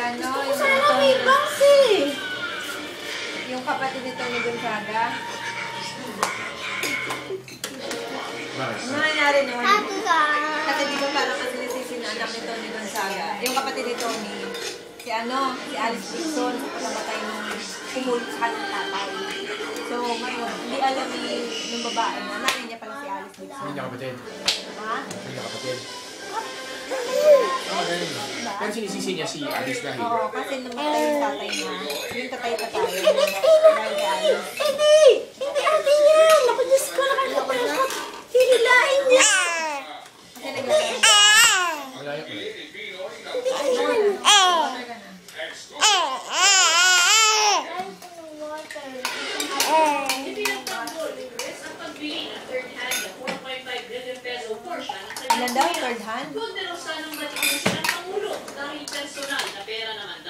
ano, yung kapatid ni Tony Gonzaga. Ano nangyari nun? Kasi di ba parang kasi nasisi na anak ni Tony Gonzaga. Yung kapatid ni Tony, si Alice Dixon, pagkamatay nung pumulit sa kanyang tatay. So, ngayon, hindi alam ng babae na nanay niya pala si Alice Dixon. Hindi niya kapatid. Ha? Hindi niya kapatid. Pero sinisisi niya si Alice dahil. Oo, kasi namatay yung tatay niya. Yung tatay-tatay. Dahil kay Alice. Hindi ate yan! Ako, Diyos ko, nakakatakot. Hinilain niya! Kasi naglalaro. Malaya ko. Ilan daw? Third hand? Doon din ang sanang matikin silang pangulo dahil personal na pera naman